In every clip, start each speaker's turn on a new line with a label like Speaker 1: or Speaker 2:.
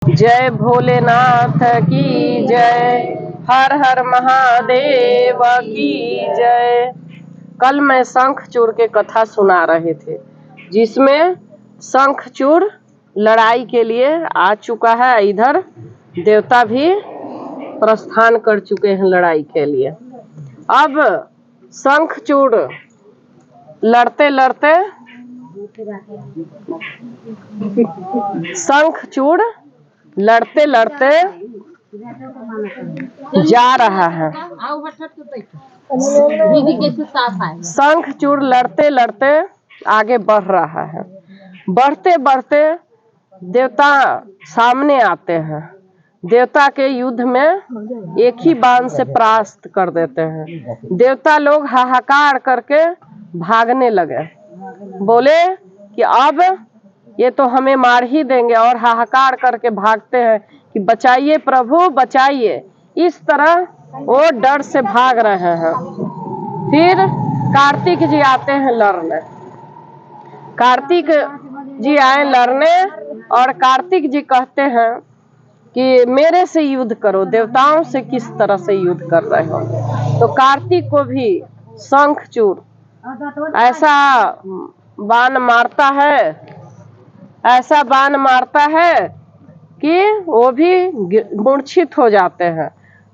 Speaker 1: जय भोलेनाथ की जय। हर हर महादेव की जय। कल मैं शंखचूड़ के कथा सुना रहे थे, जिसमें शंखचूड़ लड़ाई के लिए आ चुका है। इधर देवता भी प्रस्थान कर चुके हैं लड़ाई के लिए। अब शंखचूड़ लड़ते लड़ते शंखचूड़ लड़ते लड़ते जा रहा है। शंखचूड़ लड़ते लड़ते आगे बढ़ रहा है। बढ़ते बढ़ते देवता सामने आते हैं। देवता के युद्ध में एक ही बाण से परास्त कर देते हैं। देवता लोग हाहाकार करके भागने लगे, बोले कि अब ये तो हमें मार ही देंगे, और हाहाकार करके भागते हैं कि बचाइए प्रभु बचाइए। इस तरह वो डर से भाग रहे हैं। फिर कार्तिक जी आते हैं लड़ने। कार्तिक जी आए लड़ने और कार्तिक जी कहते हैं कि मेरे से युद्ध करो, देवताओं से किस तरह से युद्ध कर रहे हो। तो कार्तिक को भी शंखचूड़ ऐसा बाण मारता है, ऐसा बाण मारता है कि वो भी मूर्छित हो जाते हैं।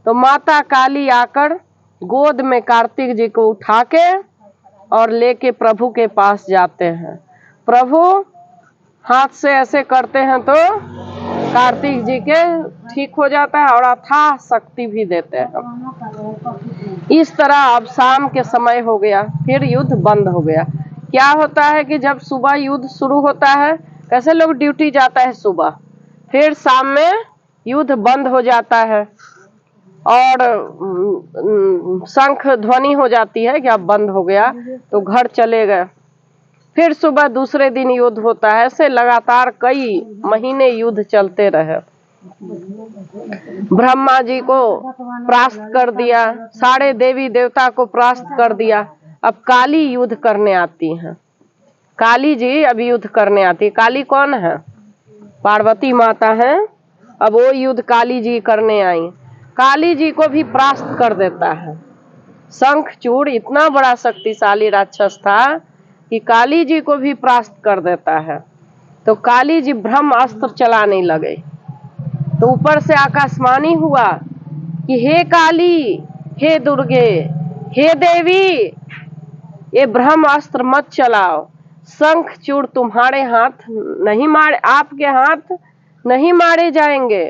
Speaker 1: तो माता काली आकर गोद में कार्तिक जी को उठा के और लेके प्रभु के पास जाते हैं। प्रभु हाथ से ऐसे करते हैं तो कार्तिक जी के ठीक हो जाता है और अथाह शक्ति भी देते हैं। इस तरह अब शाम के समय हो गया, फिर युद्ध बंद हो गया। क्या होता है कि जब सुबह युद्ध शुरू होता है, कैसे लोग ड्यूटी जाता है सुबह, फिर शाम में युद्ध बंद हो जाता है और शंख ध्वनि हो जाती है कि अब बंद हो गया, तो घर चले गए। फिर सुबह दूसरे दिन युद्ध होता है। ऐसे लगातार कई महीने युद्ध चलते रहे। ब्रह्मा जी को परास्त कर दिया, सारे देवी देवता को परास्त कर दिया। अब काली युद्ध करने आती हैं। काली जी अब युद्ध करने आती है। काली कौन है? पार्वती माता है। अब वो युद्ध काली जी करने आई। काली जी को भी परास्त कर देता है। शंखचूड़ इतना बड़ा शक्तिशाली राक्षस था कि काली जी को भी परास्त कर देता है। तो काली जी ब्रह्म अस्त्र चलाने लगे। तो ऊपर से आकाशवाणी हुआ कि हे काली, हे दुर्गे, हे देवी, ये ब्रह्म अस्त्र मत चलाओ। शंखचूड़ तुम्हारे हाथ नहीं मारे, आपके हाथ नहीं मारे जाएंगे।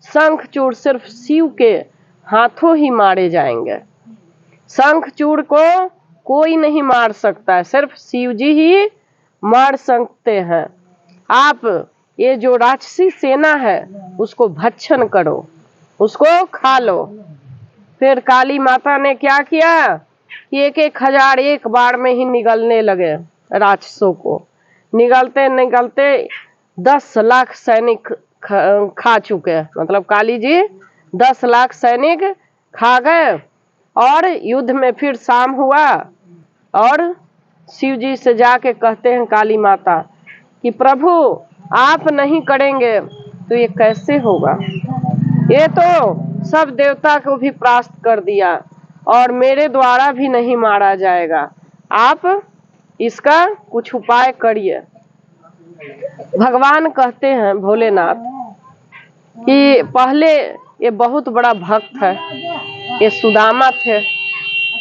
Speaker 1: शंखचूड़ सिर्फ शिव के हाथों ही मारे जाएंगे। शंखचूड़ को कोई नहीं मार सकता है, सिर्फ शिव जी ही मार सकते हैं। आप ये जो राक्षसी सेना है उसको भक्षण करो, उसको खा लो। फिर काली माता ने क्या किया कि 1,000 एक बार में ही निगलने लगे राक्षसों को। निगलते निगलते 10 लाख सैनिक खा चुके। मतलब काली जी 10 लाख सैनिक खा गए। और युद्ध में फिर शाम हुआ और शिव जी से जाके कहते हैं काली माता कि प्रभु आप नहीं करेंगे तो ये कैसे होगा। ये तो सब देवता को भी परास्त कर दिया और मेरे द्वारा भी नहीं मारा जाएगा। आप इसका कुछ उपाय करिए। भगवान कहते हैं भोलेनाथ कि पहले ये बहुत बड़ा भक्त है, ये सुदामा थे,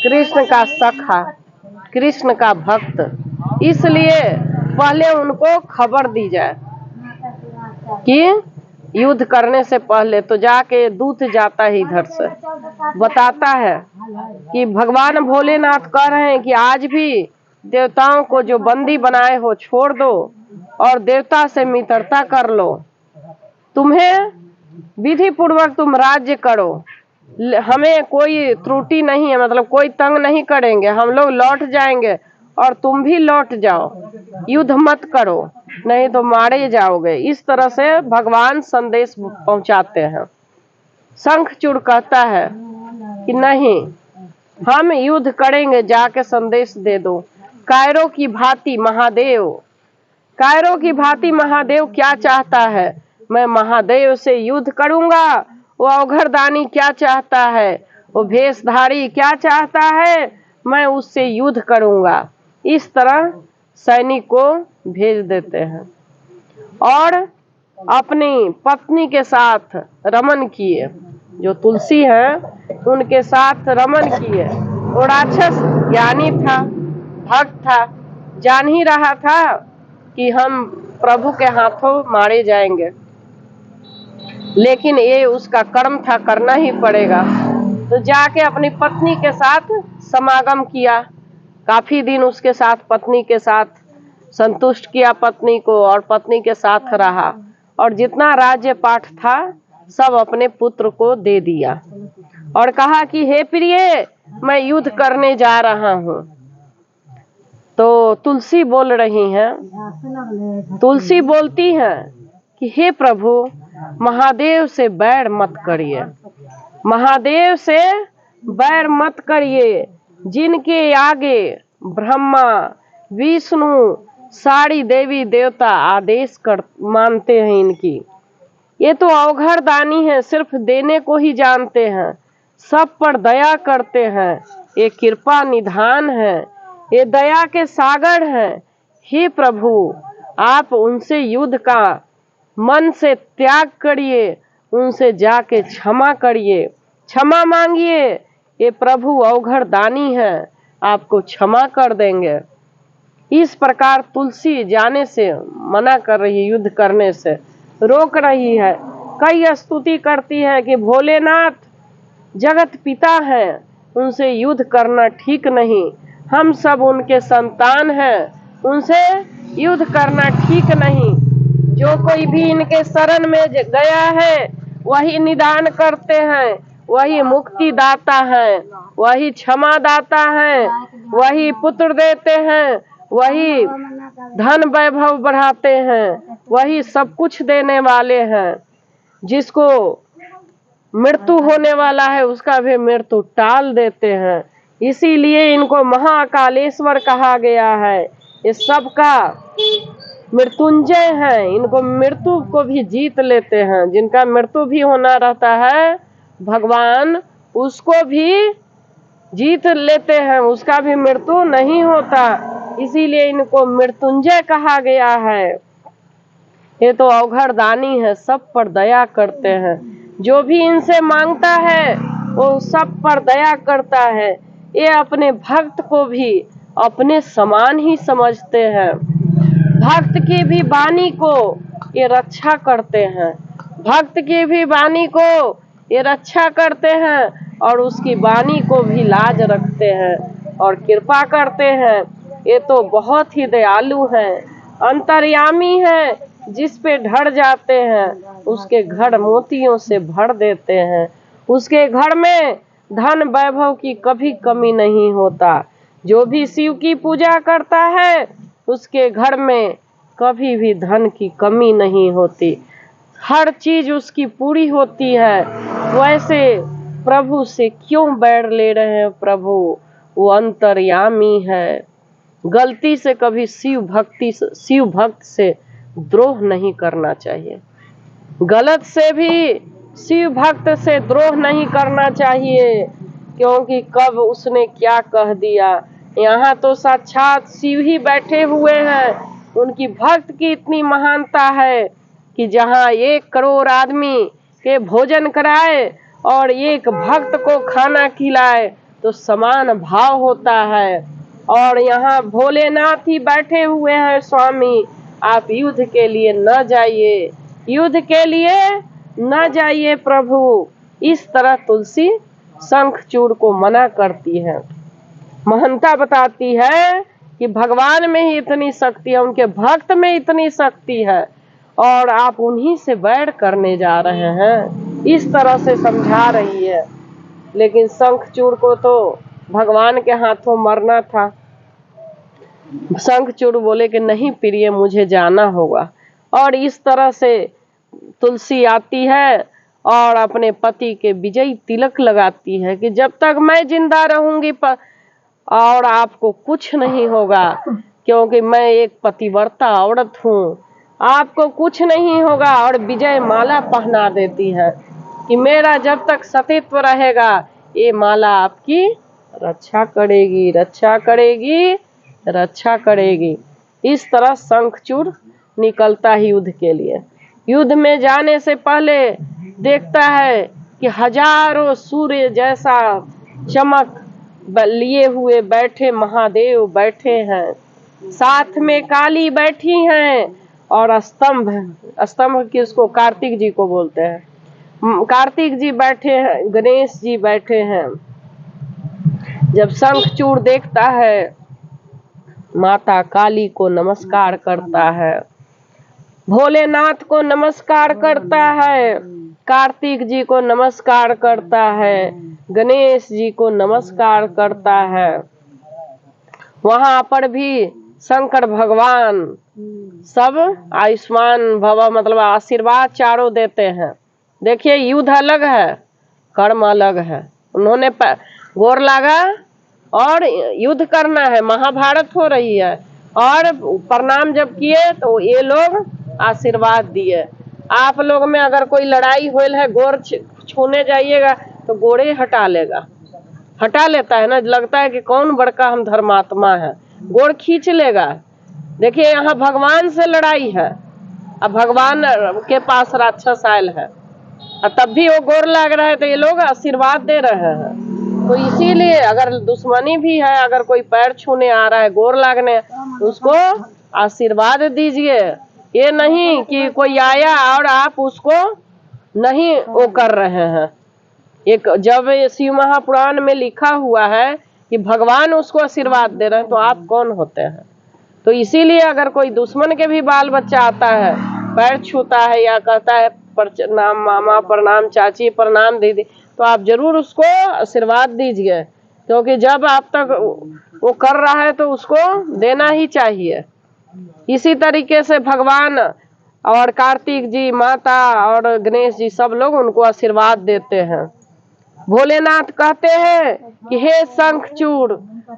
Speaker 1: कृष्ण का सखा, कृष्ण का भक्त, इसलिए पहले उनको खबर दी जाए कि युद्ध करने से पहले। तो जाके दूत जाता है इधर से, बताता है कि भगवान भोलेनाथ कह रहे हैं कि आज भी देवताओं को जो बंदी बनाए हो छोड़ दो और देवता से मित्रता कर लो। तुम्हें विधि पूर्वक तुम राज्य करो, हमें कोई त्रुटि नहीं है, मतलब कोई तंग नहीं करेंगे। हम लोग लौट जाएंगे और तुम भी लौट जाओ, युद्ध मत करो नहीं तो मारे जाओगे। इस तरह से भगवान संदेश पहुंचाते हैं। शंखचूड़ कहता है कि नहीं, हम युद्ध करेंगे, जाके संदेश दे दो। कायरों की भांति महादेव, कायरों की भांति महादेव क्या चाहता है? मैं महादेव से युद्ध करूंगा। वो अवघरदानी क्या चाहता है, वो भेषधारी क्या चाहता है, मैं उससे युद्ध करूंगा। इस तरह सैनिक को भेज देते हैं और अपनी पत्नी के साथ रमन किए। जो तुलसी है उनके साथ रमन किए। वो राक्षस ज्ञानी था, भक्त था, जान ही रहा था कि हम प्रभु के हाथों मारे जाएंगे, लेकिन ये उसका कर्म था, करना ही पड़ेगा। तो जाके अपनी पत्नी के साथ समागम किया। काफी दिन उसके साथ, पत्नी के साथ संतुष्ट किया पत्नी को और पत्नी के साथ रहा और जितना राज्य पाठ था सब अपने पुत्र को दे दिया और कहा कि हे प्रिय, मैं युद्ध करने जा रहा हूँ। तो तुलसी बोल रही हैं, तुलसी बोलती हैं कि हे प्रभु, महादेव से बैर मत करिए, महादेव से बैर मत करिए, जिनके आगे ब्रह्मा विष्णु सारी देवी देवता आदेश कर मानते हैं इनकी। ये तो अवघरदानी है, सिर्फ देने को ही जानते हैं, सब पर दया करते हैं, ये कृपा निधान है, ये दया के सागर हैं। हे प्रभु, आप उनसे युद्ध का मन से त्याग करिए, उनसे जाके क्षमा करिए, क्षमा मांगिए। ये प्रभु अवघरदानी है, आपको क्षमा कर देंगे। इस प्रकार तुलसी जाने से मना कर रही है, युद्ध करने से रोक रही है। कई स्तुति करती है कि भोलेनाथ जगत पिता है, उनसे युद्ध करना ठीक नहीं, हम सब उनके संतान हैं, उनसे युद्ध करना ठीक नहीं। जो कोई भी इनके शरण में गया है वही निदान करते हैं, वही मुक्ति दाता है, वही क्षमा दाता है, वही पुत्र देते हैं, वही धन वैभव बढ़ाते हैं, वही सब कुछ देने वाले हैं। जिसको मृत्यु होने वाला है उसका भी मृत्यु टाल देते हैं। इसीलिए इनको महाकालेश्वर कहा गया है। ये सबका मृत्युंजय है, इनको मृत्यु को भी जीत लेते हैं। जिनका मृत्यु भी होना रहता है भगवान उसको भी जीत लेते हैं, उसका भी मृत्यु नहीं होता, इसीलिए इनको मृत्युंजय कहा गया है। ये तो अवघरदानी है, सब पर दया करते हैं, जो भी इनसे मांगता है वो सब पर दया करता है। ये अपने भक्त को भी अपने समान ही समझते हैं, भक्त की भी वाणी को ये रक्षा करते हैं, भक्त की भी वाणी को ये रक्षा करते हैं और उसकी वाणी को भी लाज रखते हैं और कृपा करते हैं। ये तो बहुत ही दयालु हैं, अंतर्यामी हैं, जिस पे ढड़ जाते हैं उसके घर मोतियों से भर देते हैं, उसके घर में धन वैभव की कभी कमी नहीं होता। जो भी शिव की पूजा करता है उसके घर में कभी भी धन की कमी नहीं होती, हर चीज उसकी पूरी होती है। वैसे प्रभु से क्यों बैर ले रहे हैं प्रभु, वो अंतर्यामी है। गलती से कभी शिव भक्त से द्रोह नहीं करना चाहिए, गलत से भी शिव भक्त से द्रोह नहीं करना चाहिए, क्योंकि कब उसने क्या कह दिया। यहाँ तो साक्षात शिव ही बैठे हुए हैं, उनकी भक्त की इतनी महानता है कि जहाँ 1 करोड़ आदमी के भोजन कराए और एक भक्त को खाना खिलाए तो समान भाव होता है। और यहाँ भोलेनाथ ही बैठे हुए हैं स्वामी, आप युद्ध के लिए न जाइए, युद्ध के लिए न जाइए प्रभु। इस तरह तुलसी शंखचूड़ को मना करती है। महानता बताती है कि भगवान में ही इतनी शक्ति है, उनके भक्त में इतनी शक्ति है और आप उन्हीं से बैर करने जा रहे हैं, इस तरह से समझा रही है। लेकिन शंखचूड़ को तो भगवान के हाथों मरना था। शंखचूड़ बोले कि नहीं प्रिय, मुझे जाना होगा। और इस तरह से तुलसी आती है और अपने पति के विजयी तिलक लगाती है कि जब तक मैं जिंदा रहूंगी और आपको कुछ नहीं होगा, क्योंकि मैं एक पतिव्रता औरत हूँ, आपको कुछ नहीं होगा, और विजय माला पहना देती है कि मेरा जब तक सतीत्व रहेगा ये माला आपकी रक्षा करेगी, रक्षा करेगी, रक्षा करेगी। इस तरह शंखचूड़ निकलता है युद्ध के लिए। युद्ध में जाने से पहले देखता है कि हजारों सूर्य जैसा चमक लिए हुए बैठे महादेव बैठे हैं, साथ में काली बैठी हैं, और स्तंभ, स्तंभ किसको, कार्तिक जी को बोलते हैं, कार्तिक जी बैठे हैं, गणेश जी बैठे हैं। जब शंखचूड़ देखता है माता काली को नमस्कार करता है, भोलेनाथ को नमस्कार करता है, कार्तिक जी को नमस्कार करता है, गणेश जी को नमस्कार करता है। वहां पर भी शंकर भगवान सब आयुष्मान भव मतलब आशीर्वाद चारों देते हैं। देखिए युद्ध अलग है, कर्म अलग है। उन्होंने गोर लागा और युद्ध करना है, महाभारत हो रही है, और प्रणाम जब किए तो ये लोग आशीर्वाद दिए। आप लोग में अगर कोई लड़ाई होल है, गोर छूने जाइएगा तो गोरे हटा लेगा, हटा लेता है ना, लगता है कि कौन बड़का हम धर्मात्मा है, गोर खींच लेगा। देखिए यहाँ भगवान से लड़ाई है, अब भगवान के पास राक्षस आयल है, और तब भी वो गोर लाग रहा है, तो ये लोग आशीर्वाद दे रहे हैं। तो इसीलिए अगर दुश्मनी भी है, अगर कोई पैर छूने आ रहा है, गोर लागने, तो उसको आशीर्वाद दीजिए। ये नहीं कि कोई आया और आप उसको नहीं वो कर रहे हैं। एक जब शिव महापुराण में लिखा हुआ है कि भगवान उसको आशीर्वाद दे रहे हैं, तो आप कौन होते हैं। तो इसीलिए अगर कोई दुश्मन के भी बाल बच्चा आता है, पैर छूता है या कहता है प्रणाम मामा, प्रणाम चाची, प्रणाम दीदी, तो आप जरूर उसको आशीर्वाद दीजिए, क्योंकि जब आप तक वो कर रहा है तो उसको देना ही चाहिए। इसी तरीके से भगवान और कार्तिक जी, माता और गणेश जी सब लोग उनको आशीर्वाद देते हैं। भोलेनाथ कहते हैं कि हे शंखचूड़,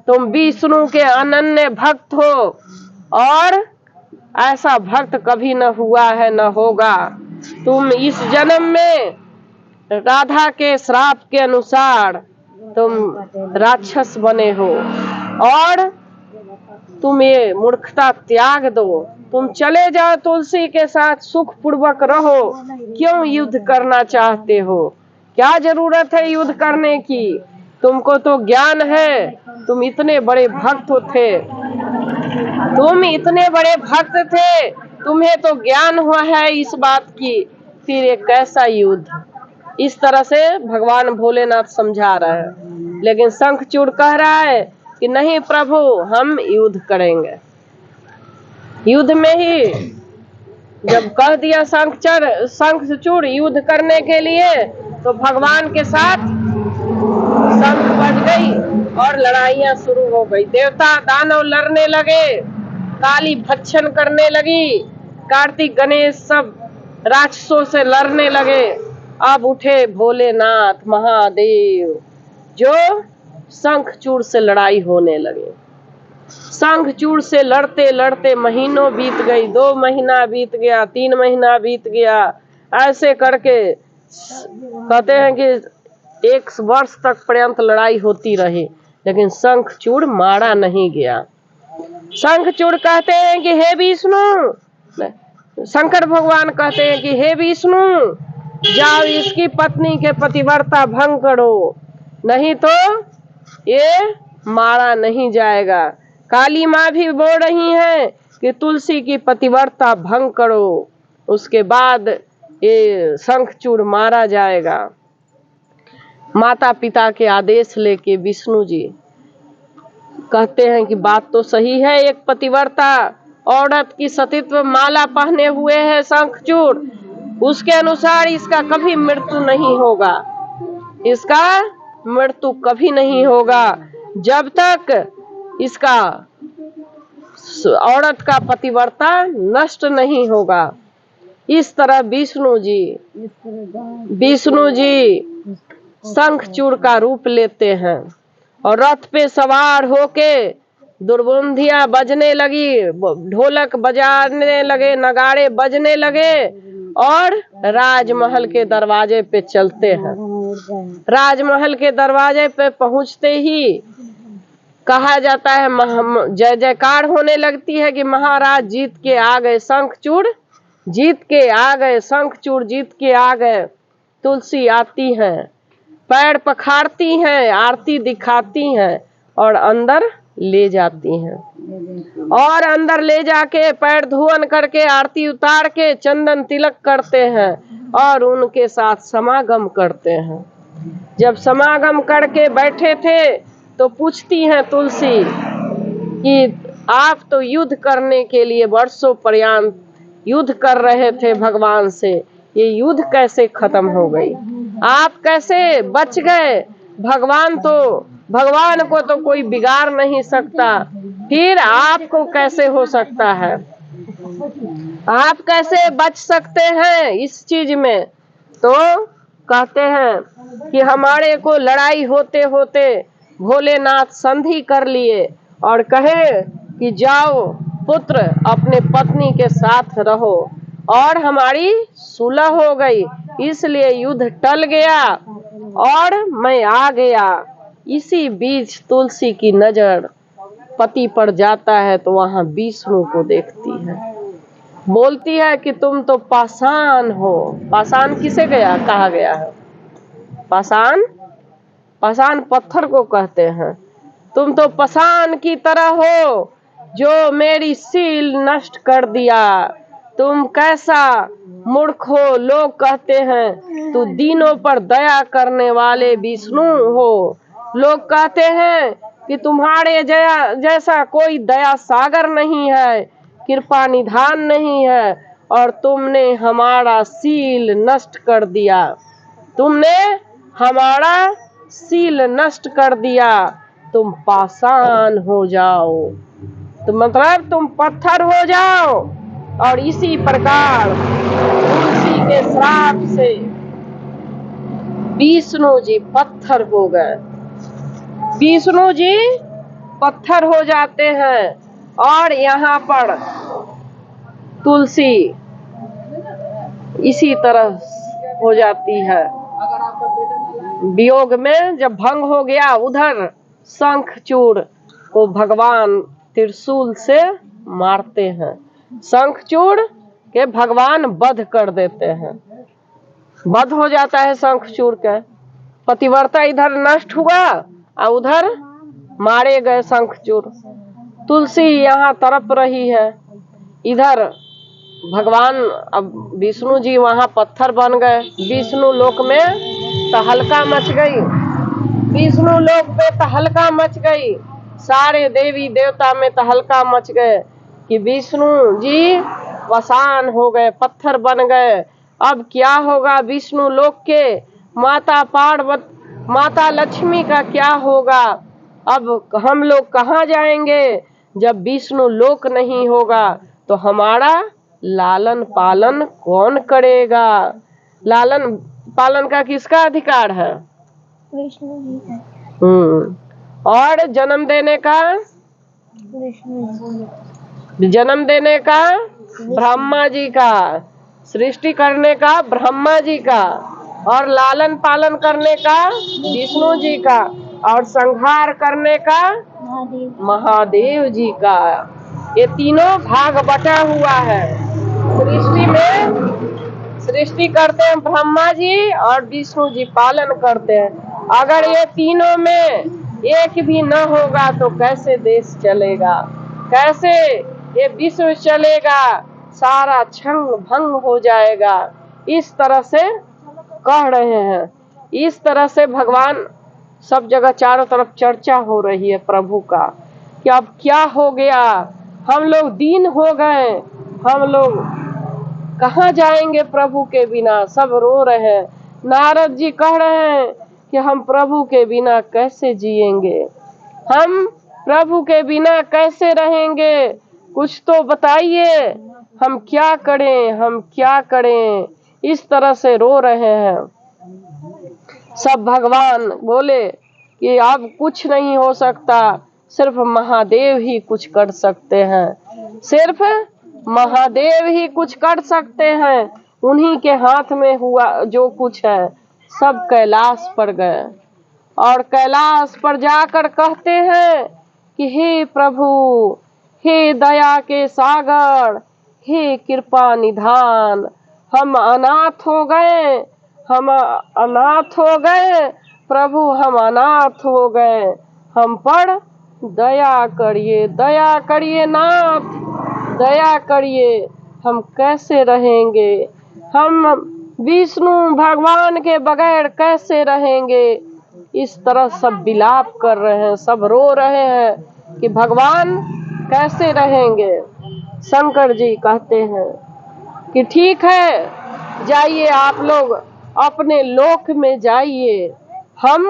Speaker 1: तुम विष्णु के अनन्य भक्त हो, और ऐसा भक्त कभी न हुआ है न होगा। तुम इस जन्म में राधा के श्राप के अनुसार तुम राक्षस बने हो, और तुम ये मूर्खता त्याग दो, तुम चले जाओ तुलसी के साथ सुख पूर्वक रहो। क्यों युद्ध करना चाहते हो, क्या जरूरत है युद्ध करने की, तुमको तो ज्ञान है, तुम इतने बड़े भक्त थे, तुम इतने बड़े भक्त थे, तुम्हें तो ज्ञान हुआ है इस बात की, फिर ये कैसा युद्ध। इस तरह से भगवान भोलेनाथ समझा रहे हैं। लेकिन शंखचूड़ कह रहा है कि नहीं प्रभु, हम युद्ध करेंगे। युद्ध में ही जब कह दिया शंखचूड़ युद्ध करने के लिए, तो भगवान के साथ शंख बज गई और लड़ाइयां शुरू हो गई। देवता दानव लड़ने लगे, काली भक्षण करने लगी, कार्तिक गणेश सब राक्षसों से लड़ने लगे। अब उठे भोलेनाथ महादेव, जो शंखचूड़ से लड़ाई होने लगे। शंखचूड़ से लड़ते लड़ते महीनों बीत गई, 2 महीना बीत गया, 3 महीना बीत गया, ऐसे करके कहते हैं कि 1 वर्ष तक पर्यंत लड़ाई होती रही, लेकिन शंखचूड़ मारा नहीं गया। शंखचूड़ कहते हैं कि हे विष्णु, शंकर भगवान कहते हैं कि हे विष्णु, जाओ इसकी पत्नी के पतिव्रता भंग करो, नहीं तो ये मारा नहीं जाएगा। काली माँ भी बोल रही हैं कि तुलसी की पतिव्रता भंग करो, उसके बाद ये शंखचूड़ मारा जाएगा। माता पिता के आदेश लेके विष्णु जी कहते हैं कि बात तो सही है, एक पतिव्रता औरत की सतीत्व माला पहने हुए है शंखचूड़, उसके अनुसार इसका कभी मृत्यु नहीं होगा, इसका मृत्यु कभी नहीं होगा जब तक इसका औरत का पतिव्रता नष्ट नहीं होगा। इस तरह विष्णु जी शंखचूड़ का रूप लेते हैं और रथ पे सवार होके दुर्बुंदियां बजने लगी, ढोलक बजाने लगे, नगाड़े बजने लगे और राजमहल के दरवाजे पे चलते हैं। राजमहल के दरवाजे पे पहुंचते ही कहा जाता है, जय जयकार होने लगती है कि महाराज जीत के आ गए, शंखचूड़ जीत के आ गए, शंखचूड़ जीत के आ गए। तुलसी आती हैं, पैर पखारती हैं, आरती दिखाती हैं और अंदर ले जाती हैं और अंदर ले जाके पैर धुवन करके आरती उतार के चंदन तिलक करते हैं और उनके साथ समागम करते हैं। जब समागम करके बैठे थे तो पूछती हैं तुलसी कि आप तो युद्ध करने के लिए वर्षों पर्यंत युद्ध कर रहे थे भगवान से, ये युद्ध कैसे खत्म हो गई, आप कैसे बच गए? भगवान को तो कोई बिगाड़ नहीं सकता, फिर आपको कैसे हो सकता है? आप कैसे बच सकते हैं इस चीज में? तो कहते हैं कि हमारे को लड़ाई होते होते भोलेनाथ संधि कर लिए और कहे कि जाओ पुत्र अपने पत्नी के साथ रहो, और हमारी सुलह हो गई, इसलिए युद्ध टल गया और मैं आ गया। इसी बीच तुलसी की नजर पति पर जाता है तो वहां विष्णु को देखती है, बोलती है कि तुम तो पाषाण हो। पाषाण किसे कहा गया है? पाषाण पत्थर को कहते हैं। तुम तो पाषाण की तरह हो जो मेरी सील नष्ट कर दिया। तुम कैसा मूर्ख हो, लोग कहते हैं तू दीनों पर दया करने वाले विष्णु हो। लोग कहते हैं कि तुम्हारे जैसा कोई दया सागर नहीं है, कृपा निधान नहीं है, और तुमने हमारा सील नष्ट कर दिया। तुमने हमारा सील नष्ट कर दिया, तुम पाषाण हो जाओ, तो मतलब तुम पत्थर हो जाओ। और इसी प्रकार तुलसी के श्राप से विष्णु जी पत्थर हो गए। विष्णु जी पत्थर हो जाते हैं और यहाँ पर तुलसी इसी तरह हो जाती है। वियोग में जब भंग हो गया, उधर शंखचूड़ को भगवान त्रिशूल से मारते हैं। शंखचूड़ के भगवान वध कर देते हैं, वध हो जाता है शंखचूड़ के। पतिव्रता इधर नष्ट हुआ और उधर मारे गए शंखचूड़। तुलसी यहाँ तड़प रही है, इधर भगवान, अब विष्णु जी वहाँ पत्थर बन गए। विष्णु लोक में तहलका मच गई, विष्णु लोक पे तहलका मच गई, सारे देवी देवता में तहलका मच गए कि विष्णु जी वसान हो गए, पत्थर बन गए। अब क्या होगा विष्णु लोक के? माता पार्वती, माता लक्ष्मी का क्या होगा? अब हम लोग कहाँ जाएंगे? जब विष्णु लोक नहीं होगा तो हमारा लालन पालन कौन करेगा? लालन पालन का किसका अधिकार है?
Speaker 2: विष्णु जी का।
Speaker 1: और जन्म देने का? जन्म देने का ब्रह्मा जी का, सृष्टि करने का ब्रह्मा जी का, और लालन पालन करने का विष्णु जी का, और संहार करने का महादेव जी का। ये तीनों भाग बटा हुआ है। सृष्टि में सृष्टि करते हैं ब्रह्मा जी और विष्णु जी पालन करते हैं। अगर ये तीनों में एक भी न होगा तो कैसे देश चलेगा, कैसे ये विश्व चलेगा? सारा छंग भंग हो जाएगा। इस तरह से कह रहे हैं। इस तरह से भगवान सब जगह चारों तरफ चर्चा हो रही है प्रभु का कि अब क्या हो गया, हम लोग दीन हो गए, हम लोग कहाँ जाएंगे प्रभु के बिना? सब रो रहे हैं। नारद जी कह रहे हैं कि हम प्रभु के बिना कैसे जिएंगे, हम प्रभु के बिना कैसे रहेंगे, कुछ तो बताइए, हम क्या करें, हम क्या करें? इस तरह से रो रहे हैं सब। भगवान बोले कि अब कुछ नहीं हो सकता, सिर्फ महादेव ही कुछ कर सकते हैं, सिर्फ महादेव ही कुछ कर सकते हैं। उन्हीं के हाथ में हुआ जो कुछ है, सब कैलाश पर गए और कैलाश पर जाकर कहते हैं कि हे प्रभु, हे दया के सागर, हे कृपा निधान, हम अनाथ हो गए, हम अनाथ हो गए प्रभु, हम अनाथ हो गए, हम पर दया करिए नाथ, दया करिए, हम कैसे रहेंगे, हम विष्णु भगवान के बगैर कैसे रहेंगे। इस तरह सब विलाप कर रहे हैं, सब रो रहे हैं कि भगवान कैसे रहेंगे। शंकर जी कहते हैं कि ठीक है, जाइए आप लोग अपने लोक में जाइए, हम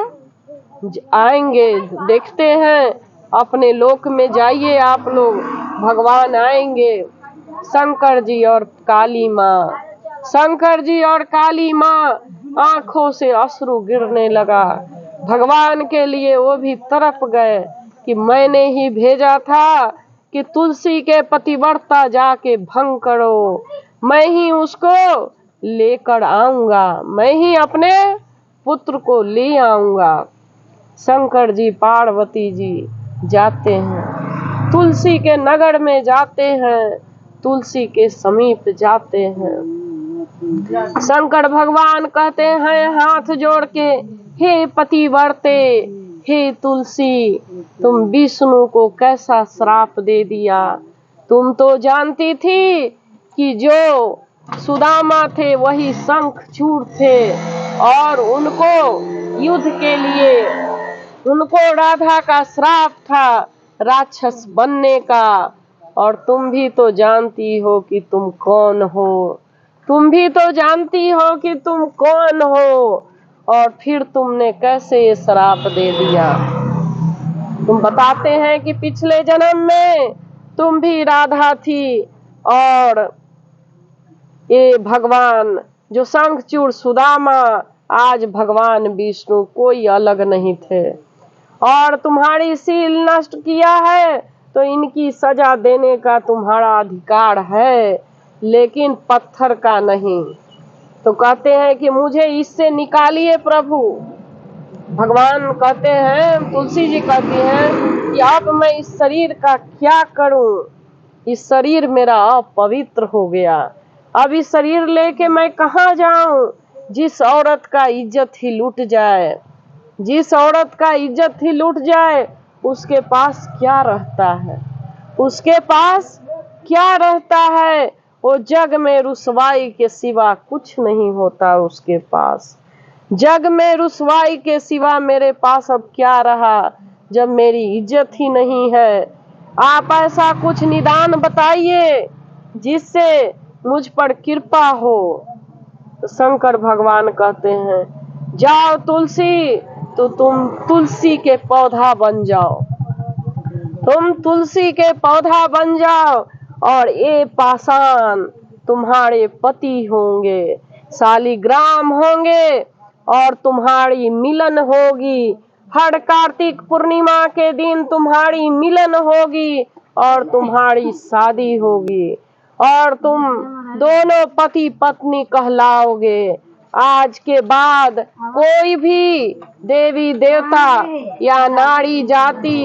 Speaker 1: आएंगे, देखते हैं, अपने लोक में जाइए आप लोग, भगवान आएंगे। शंकर जी और काली माँ, शंकर जी और काली माँ आंखों से अश्रु गिरने लगा। भगवान के लिए वो भी तड़प गए कि मैंने ही भेजा था कि तुलसी के पतिव्रता जाके भंग करो, मैं ही उसको लेकर आऊंगा, मैं ही अपने पुत्र को ले आऊंगा। शंकर जी पार्वती जी जाते हैं, तुलसी के नगर में जाते हैं, तुलसी के समीप जाते हैं। शंकर भगवान कहते हैं हाथ जोड़ के, हे पतिव्रते, हे तुलसी, तुम विष्णु को कैसा श्राप दे दिया। तुम तो जानती थी कि जो सुदामा थे वही शंखचूड़ थे और उनको युद्ध के लिए, उनको राधा का श्राप था राक्षस बनने का। और तुम भी तो जानती हो कि तुम कौन हो, तुम भी तो जानती हो कि तुम कौन हो, और फिर तुमने कैसे ये श्राप दे दिया। तुम बताते हैं कि पिछले जन्म में तुम भी राधा थी और ये भगवान जो शंखचूड़ सुदामा, आज भगवान विष्णु कोई अलग नहीं थे और तुम्हारी सील नष्ट किया है तो इनकी सजा देने का तुम्हारा अधिकार है, लेकिन पत्थर का नहीं। तो कहते हैं कि मुझे इससे निकालिए प्रभु। भगवान कहते हैं, तुलसी जी कहती हैं कि अब मैं इस शरीर का क्या करूं, इस शरीर मेरा अपवित्र हो गया, अब इस शरीर लेके मैं कहाँ जाऊं। जिस औरत का इज्जत ही लूट जाए, जिस औरत का इज्जत ही लूट जाए, उसके पास क्या रहता है, उसके पास क्या रहता है। वो जग में रुसवाई के सिवा कुछ नहीं होता उसके पास, जग में रुसवाई के सिवा मेरे पास अब क्या रहा जब मेरी इज्जत ही नहीं है। आप ऐसा कुछ निदान बताइए जिससे मुझ पर कृपा हो। तो शंकर भगवान कहते हैं, जाओ तुलसी, तो तुम तुलसी के पौधा बन जाओ, तुम तुलसी के पौधा बन जाओ और ये पाषाण तुम्हारे पति होंगे, शालिग्राम होंगे और तुम्हारी मिलन होगी। हर कार्तिक पूर्णिमा के दिन तुम्हारी मिलन होगी और तुम्हारी शादी होगी और तुम दोनों पति पत्नी कहलाओगे। आज के बाद कोई भी देवी देवता या नारी जाति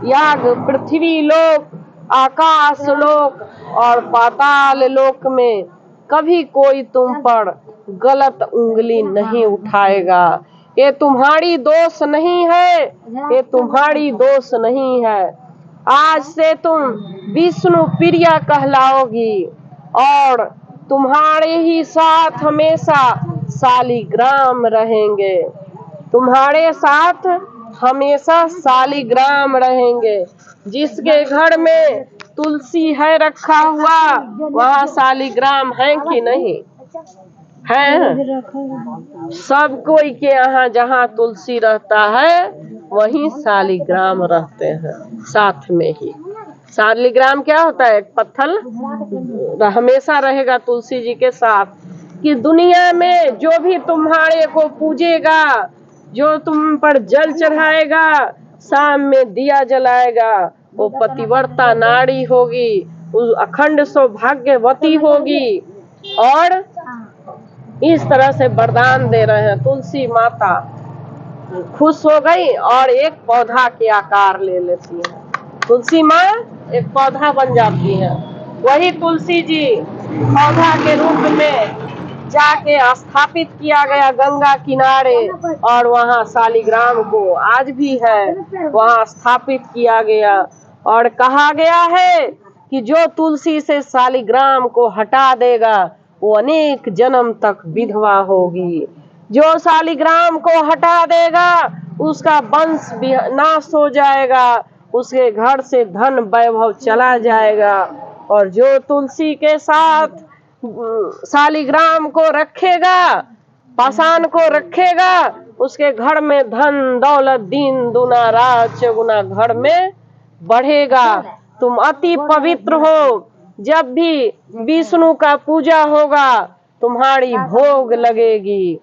Speaker 1: या पृथ्वी लोक, आकाश लोक और पाताल लोक में कभी कोई तुम पर गलत उंगली नहीं उठाएगा। ये तुम्हारी दोष नहीं है, ये तुम्हारी दोष नहीं है। आज से तुम विष्णु प्रिया कहलाओगी और तुम्हारे ही साथ हमेशा शालिग्राम रहेंगे, तुम्हारे साथ हमेशा शालिग्राम रहेंगे। जिसके घर में तुलसी है रखा हुआ, वहाँ शालिग्राम है कि नहीं है? सब कोई के यहाँ जहाँ तुलसी रहता है वहीं शालिग्राम रहते हैं साथ में ही। शालिग्राम क्या होता है? एक पत्थर हमेशा रहेगा तुलसी जी के साथ, कि दुनिया में जो भी तुम्हारे को पूजेगा, जो तुम पर जल चढ़ाएगा, शाम में दिया जलाएगा, वो पतिव्रता नारी होगी, उस अखंड सौभाग्यवती होगी। और इस तरह से वरदान दे रहे हैं। तुलसी माता खुश हो गई और एक पौधा के आकार ले लेती है। तुलसी माँ एक पौधा बन जाती है। वही तुलसी जी पौधा के रूप में जाके स्थापित किया गया गंगा किनारे, और वहाँ शालिग्राम को आज भी है वहाँ स्थापित किया गया। और कहा गया है कि जो तुलसी से शालिग्राम को हटा देगा वो अनेक जन्म तक विधवा होगी। जो शालिग्राम को हटा देगा उसका वंश नाश हो जाएगा, उसके घर से धन वैभव चला जाएगा। और जो तुलसी के साथ शालिग्राम को रखेगा, पाषाण को रखेगा, उसके घर में धन दौलत दिन दुना रात चौगुना घर में बढ़ेगा। तुम अति पवित्र हो। जब भी विष्णु का पूजा होगा तुम्हारी भोग लगेगी।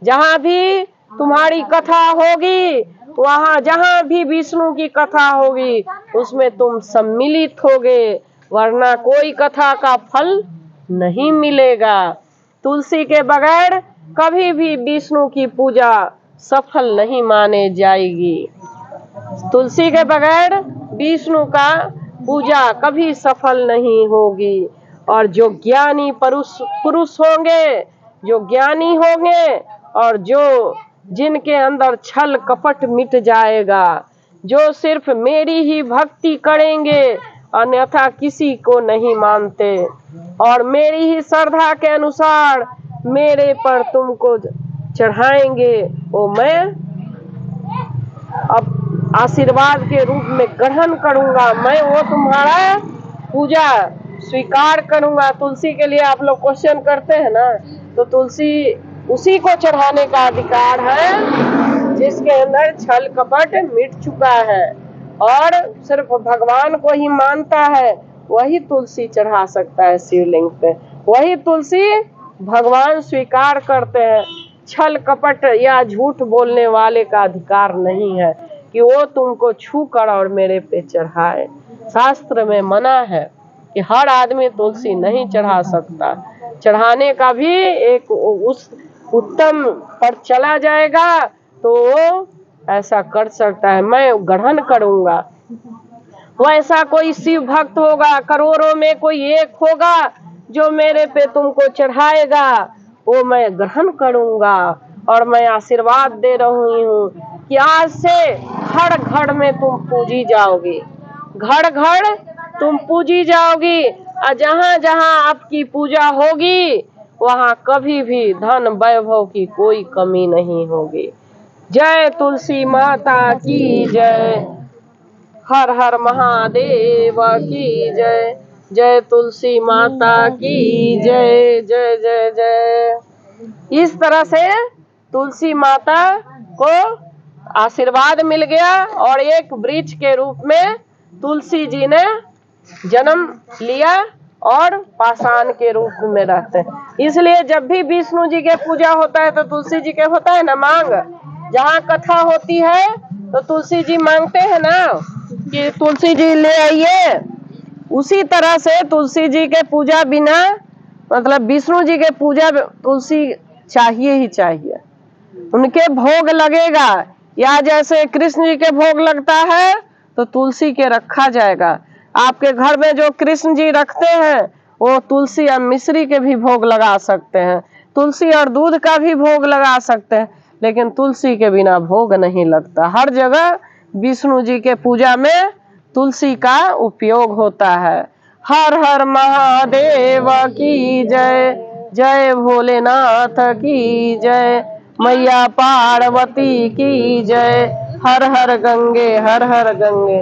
Speaker 1: जहाँ भी तुम्हारी कथा होगी, वहाँ जहाँ भी विष्णु की कथा होगी उसमें तुम सम्मिलित होगे, वरना कोई कथा का फल नहीं मिलेगा। तुलसी के बगैर कभी भी विष्णु की पूजा सफल नहीं माने जाएगी। तुलसी के बगैर विष्णु का पूजा कभी सफल नहीं होगी। और जो ज्ञानी पुरुष होंगे, जो ज्ञानी होंगे, और जो जिनके अंदर छल कपट मिट जाएगा, जो सिर्फ मेरी ही भक्ति करेंगे अन्यथा किसी को नहीं मानते, और मेरी ही श्रद्धा के अनुसार मेरे पर तुमको चढ़ाएंगे, वो मैं अब आशीर्वाद के रूप में ग्रहण करूंगा। मैं वो तुम्हारा पूजा स्वीकार करूंगा। तुलसी के लिए आप लोग क्वेश्चन करते हैं ना, तो तुलसी उसी को चढ़ाने का अधिकार है जिसके अंदर छल कपट मिट चुका है और सिर्फ भगवान को ही मानता है, वही तुलसी चढ़ा सकता है शिवलिंग पे। वही तुलसी भगवान स्वीकार करते हैं। छल कपट या झूठ बोलने वाले का अधिकार नहीं है कि वो तुमको छू कर और मेरे पे चढ़ाए। शास्त्र में मना है कि हर आदमी तुलसी नहीं चढ़ा सकता। चढ़ाने का भी एक उस उत्तम पर चला जाएगा तो वो ऐसा कर सकता है, मैं ग्रहण करूंगा। वैसा कोई शिव भक्त होगा, करोड़ों में कोई एक होगा जो मेरे पे तुमको चढ़ाएगा, वो मैं ग्रहण करूंगा। और मैं आशीर्वाद दे रही हूँ कि आज से हर घर में तुम पूजी जाओगी, घर घर तुम पूजी जाओगी। और जहाँ जहाँ आपकी पूजा होगी वहाँ कभी भी धन वैभव की कोई कमी नहीं होगी। जय तुलसी माता की जय। हर हर महादेव की जय। जय तुलसी माता की जय जय जय जय। इस तरह से तुलसी माता को आशीर्वाद मिल गया और एक वृक्ष के रूप में तुलसी जी ने जन्म लिया और पाषाण के रूप में रहते हैं। इसलिए जब भी विष्णु जी के पूजा होता है तो तुलसी जी के होता है ना मांग। जहाँ कथा होती है तो तुलसी जी मांगते हैं ना कि तुलसी जी ले आइए। उसी तरह से तुलसी जी के पूजा बिना, मतलब विष्णु जी के पूजा तुलसी चाहिए ही चाहिए, उनके भोग लगेगा। या जैसे कृष्ण जी के भोग लगता है तो तुलसी के रखा जाएगा। आपके घर में जो कृष्ण जी रखते हैं वो तुलसी और मिश्री के भी भोग लगा सकते हैं, तुलसी और दूध का भी भोग लगा सकते हैं, लेकिन तुलसी के बिना भोग नहीं लगता। हर जगह विष्णु जी के पूजा में तुलसी का उपयोग होता है। हर हर महादेव की जय। जय भोलेनाथ की जय। मैया पार्वती की जय। हर हर गंगे हर हर गंगे।